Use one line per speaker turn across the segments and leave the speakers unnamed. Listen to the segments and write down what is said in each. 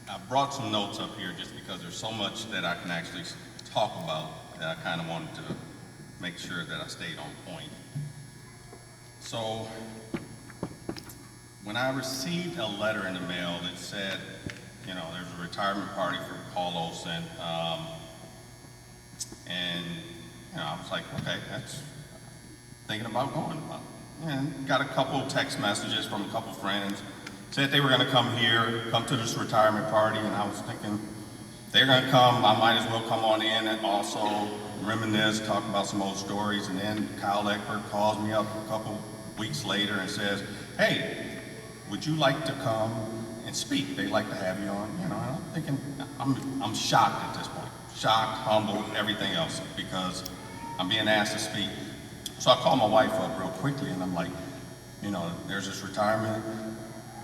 I brought some notes up here just because there's so much that I can actually talk about that I kind of wanted to make sure that I stayed on point. So, when I received a letter in the mail that said, you know, there's a retirement party for Paul Olsen, and you know, I was like, okay, that's thinking about going. And got a couple text messages from a couple friends, said they were going to come here, come to this retirement party, and I was thinking, they're going to come, I might as well come on in and also reminisce, talk about some old stories. And then Kyle Eckberg calls me up a couple weeks later and says, hey, would you like to come and speak? They'd like to have you on, you know. And I'm thinking, I'm shocked at this point. Shocked, humbled, everything else, because I'm being asked to speak. So I called my wife up real quickly and I'm like, you know, there's this retirement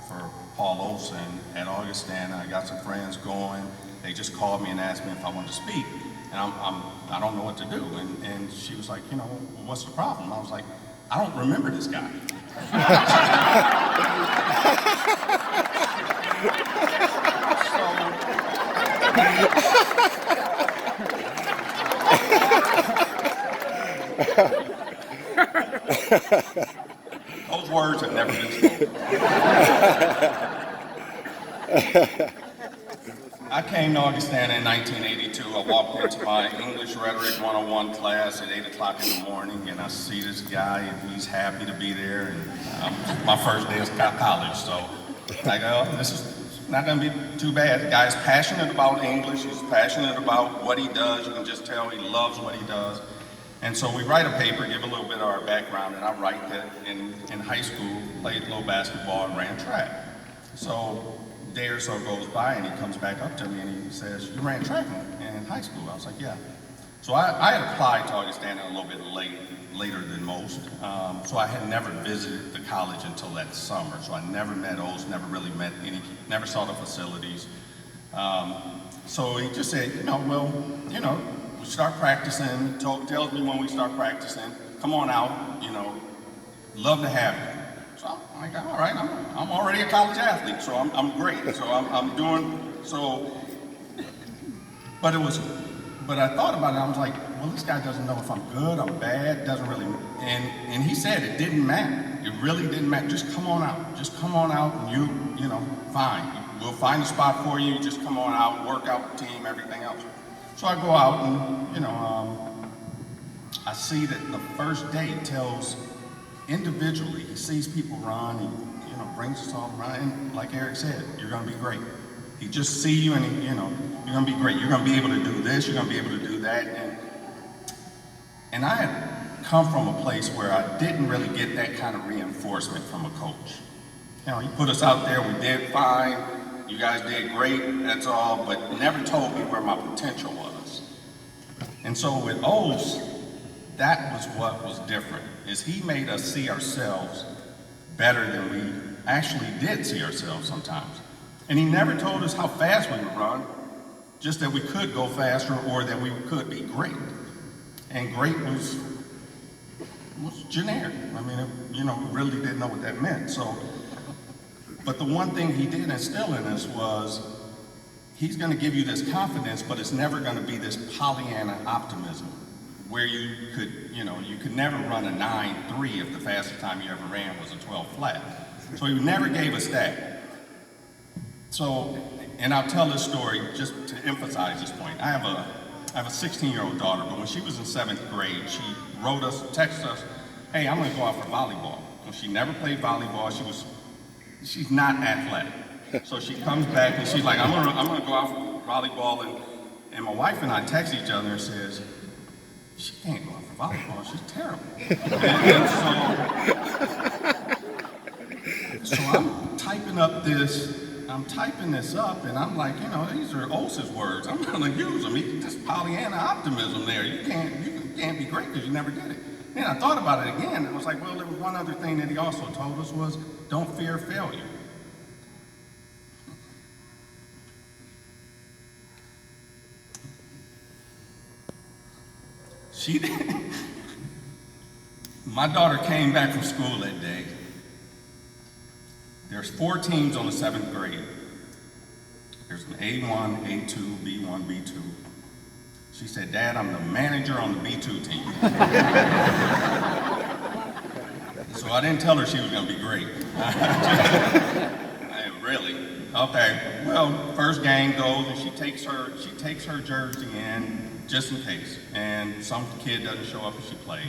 for Paul Olsen at Augustana. I got some friends going. They just called me and asked me if I wanted to speak. And I don't know what to do. And she was like, you know, what's the problem? I was like, I don't remember this guy. Those words have never been spoken. I came to Augustana in 1982. I walked into my English Rhetoric 101 class at 8 o'clock in the morning, and I see this guy, and he's happy to be there. And my first day of college, so I go, this is not going to be too bad. The guy's passionate about English. He's passionate about what he does. You can just tell he loves what he does. And so we write a paper, give a little bit of our background, and I write that in high school, played a little basketball and ran track. So a day or so goes by and he comes back up to me and he says, you ran track in high school? I was like, yeah. So I had applied to Augustana a little bit later than most. So I had never visited the college until that summer. So I never met Olsen, never really met never saw the facilities. So he just said, you know, well, you know, we start practicing, tells me when we start practicing, come on out, you know, love to have you. So I'm like, all right, I'm already a college athlete, so I'm great. So I'm doing, so, but I thought about it, I was like, well, this guy doesn't know if I'm good, I'm bad, doesn't really, and he said it didn't matter. It really didn't matter. Just come on out. Just come on out and you know, fine. We'll find a spot for you, just come on out, work out the team, everything else. So I go out and, you know, I see that the first day tells individually, he sees people run, he, you know, brings us all around, and like Eric said, you're gonna be great. He just see you and he, you know, you're gonna be great. You're gonna be able to do this, you're gonna be able to do that. And I had come from a place where I didn't really get that kind of reinforcement from a coach. You know, he put us out there, we did fine, you guys did great, that's all, but never told me where my potential was. And so with O's, that was what was different, is he made us see ourselves better than we actually did see ourselves sometimes. And he never told us how fast we would run, just that we could go faster or that we could be great. And great was generic. I mean, you know, we really didn't know what that meant. So, but the one thing he did instill in us was, he's gonna give you this confidence, but it's never gonna be this Pollyanna optimism, where you could, you know, you could never run a 9.3 if the fastest time you ever ran was a 12 flat. So he never gave us that. So, and I'll tell this story just to emphasize this point. I have a 16-year-old daughter, but when she was in 7th grade, she wrote us, texted us, hey, I'm gonna go out for volleyball. And she never played volleyball, she's not athletic. So she comes back and she's like, I'm gonna go out for volleyball, and my wife and I text each other and says, she can't go out for volleyball, she's terrible. So I'm typing this up, and I'm like, you know, these are Olsen's words. I'm gonna use them. He's just Pollyanna optimism there. You can't be great because you never did it. Then I thought about it again, and I was like, well, there was one other thing that he also told us was, don't fear failure. She did. My daughter came back from school that day. There's 4 teams on the 7th grade. There's an A1, A2, B1, B2. She said, Dad, I'm the manager on the B2 team. So I didn't tell her she was going to be great. Really? Okay. Well, first game goes and she takes her jersey in just in case, and some kid doesn't show up and she plays,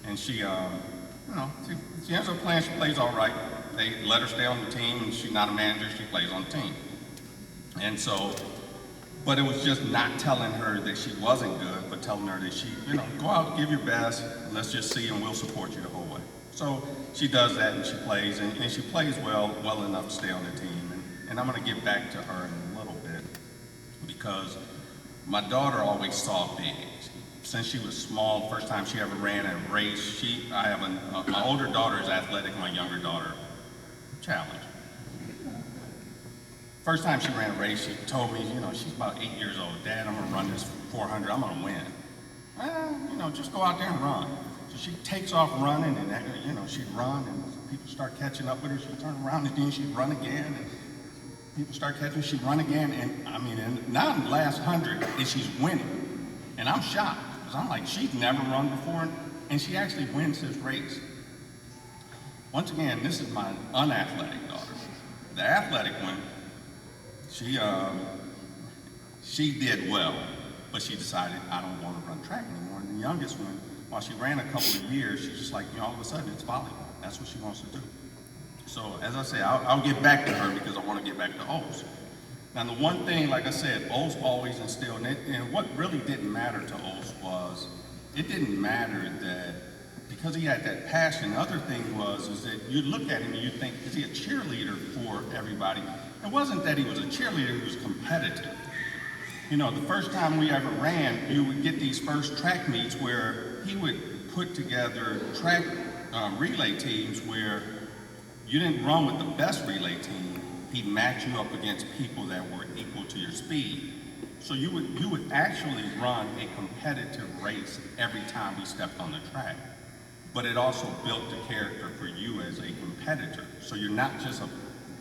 and she ends up playing. She plays all right. They let her stay on the team, and she's not a manager. She plays on the team, and so. But it was just not telling her that she wasn't good, but telling her that she, go out, give your best, let's just see, and we'll support you the whole way. So she does that, and she plays, and she plays well enough to stay on the team. And I'm going to get back to her in a little bit, because my daughter always saw big. Since she was small, first time she ever ran a race, my older daughter is athletic, my younger daughter, challenge. First time she ran a race, she told me, she's about 8 years old. Dad, I'm gonna run this 400, I'm gonna win. Just go out there and run. So she takes off running, and she'd run, and people start catching up with her. She'd turn around, and then she'd run again, and people start catching her, she'd run again, and now in the last 100, she's winning. And I'm shocked, because I'm like, she's never run before, and she actually wins this race. Once again, this is my unathletic daughter. The athletic one, she did well, but she decided, I don't want to run track anymore. And the youngest one, while she ran a couple of years, she's just like, all of a sudden it's volleyball. That's what she wants to do. So as I say, I'll get back to her because I want to get back to Ols. Now the one thing, like I said, Ols always instilled, and what really didn't matter to Ols was, it didn't matter that, because he had that passion, the other thing is that you look at him and you think, is he a cheerleader for everybody? It wasn't that he was a cheerleader, he was competitive. The first time we ever ran, you would get these first track meets where he would put together track relay teams where you didn't run with the best relay team, he'd match you up against people that were equal to your speed. So you would actually run a competitive race every time he stepped on the track. But it also built the character for you as a competitor. So you're not just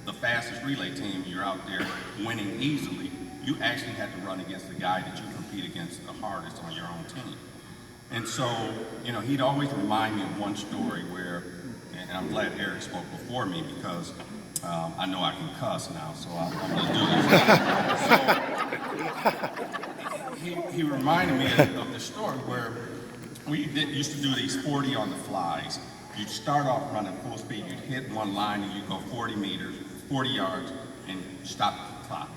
the fastest relay team, you're out there winning easily. You actually had to run against the guy that you compete against the hardest on your own team. And so, he'd always remind me of one story where, and I'm glad Eric spoke before me because I know I can cuss now, so I'm gonna do this. So, he reminded me of the story where we used to do these 40 on the flies. You'd start off running full speed, you'd hit one line and you'd go 40 meters, 40 yards, and stop the clock.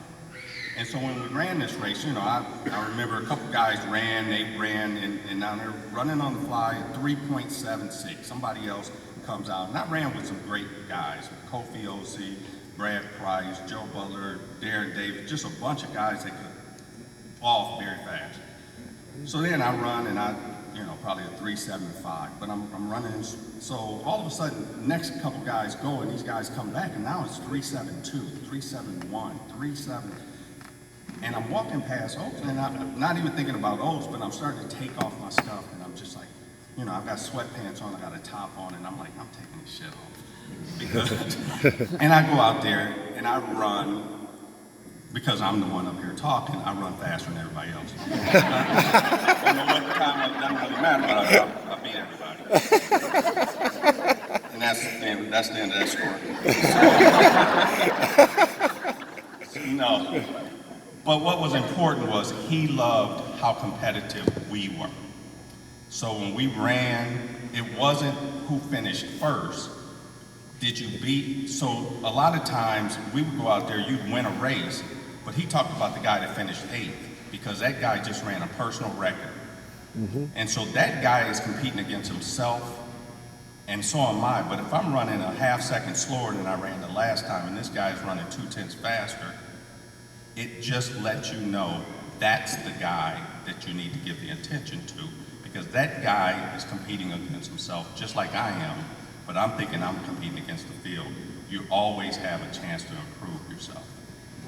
And so when we ran this race, I remember a couple guys ran, and now they're running on the fly at 3.76. Somebody else comes out, and I ran with some great guys, Kofi Olsen, Brad Price, Joe Butler, Darren Davis, just a bunch of guys that could fall very fast. So then I run, and probably a 3.75, but I'm running, so all of a sudden, next couple guys go, and these guys come back, and now it's 3.72, 3.71, 3.7, and I'm walking past Oaks, and I'm not even thinking about Oaks, but I'm starting to take off my stuff, and I'm just like, I've got sweatpants on, I got a top on, and I'm like, I'm taking this shit off. Because, and I go out there, and I run, because I'm the one up here talking, I run faster than everybody else. I don't know what time, it doesn't really matter, but I beat everybody. And that's the end of that story. No. But what was important was he loved how competitive we were. So when we ran, it wasn't who finished first. Did you beat? So a lot of times we would go out there, you'd win a race, but he talked about the guy that finished 8th because that guy just ran a personal record. Mm-hmm. And so that guy is competing against himself, and so am I. But if I'm running a half second slower than I ran the last time, and this guy's running 0.2 faster, it just lets you know that's the guy that you need to give the attention to, because that guy is competing against himself just like I am, but I'm thinking I'm competing against the field. You always have a chance to improve yourself.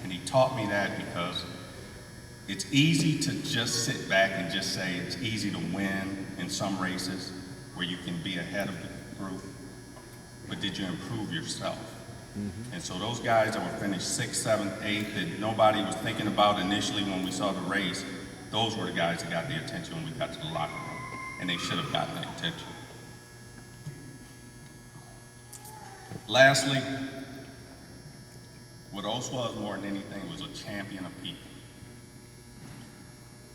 And he taught me that because it's easy to just sit back and just say it's easy to win in some races where you can be ahead of the group, but did you improve yourself? And so those guys that were finished 6th, 7th, 8th, that nobody was thinking about initially when we saw the race, those were the guys that got the attention when we got to the locker room. And they should have gotten the attention. Lastly, what Os was more than anything was a champion of people.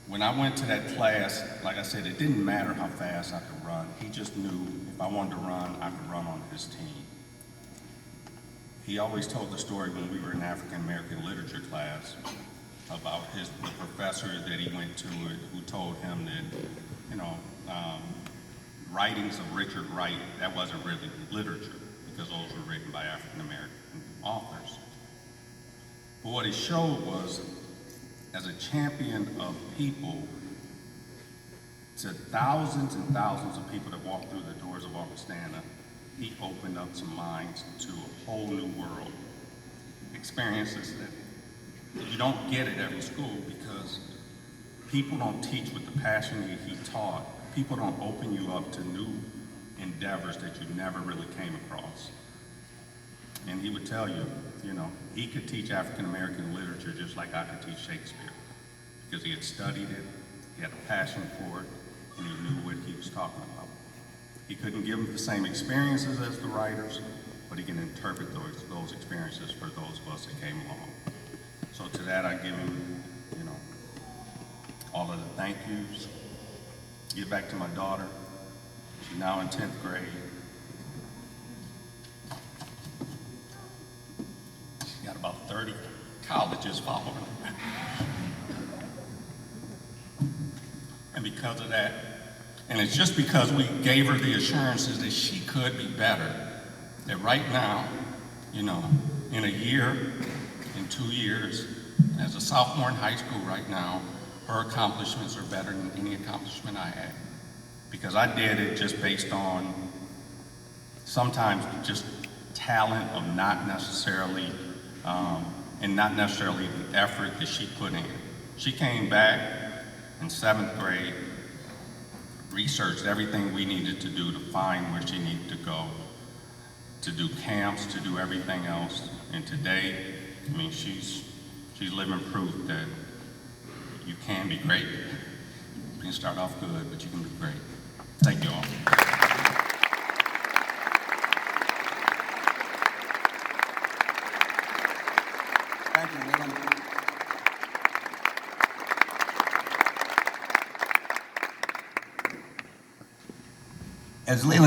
When I went to that class, like I said, it didn't matter how fast I could run. He just knew if I wanted to run, I could run on his team. He always told the story when we were in African American literature class about the professor that he went to who told him that, writings of Richard Wright, that wasn't really literature because those were written by African American authors. But what he showed was, as a champion of people, to thousands and thousands of people that walked through the doors of Augustana, he opened up some minds to a whole new world. Experiences that you don't get at every school because people don't teach with the passion that he taught. People don't open you up to new endeavors that you never really came across. And he would tell you, he could teach African American literature just like I could teach Shakespeare because he had studied it, he had a passion for it, and he knew what he was talking about. He couldn't give them the same experiences as the writers, but he can interpret those experiences for those of us that came along. So to that I give him, all of the thank yous. Give back to my daughter. She's now in 10th grade. She's got about 30 colleges following her. And because of that, and it's just because we gave her the assurances that she could be better, that right now, in a year, in 2 years, as a sophomore in high school right now, her accomplishments are better than any accomplishment I had. Because I did it just based on sometimes just talent of not necessarily the effort that she put in. She came back in 7th grade, researched everything we needed to do to find where she needed to go, to do camps, to do everything else. And today, she's living proof that you can be great. You can start off good, but you can be great. Thank you all.
Thank you, Leland. As Leland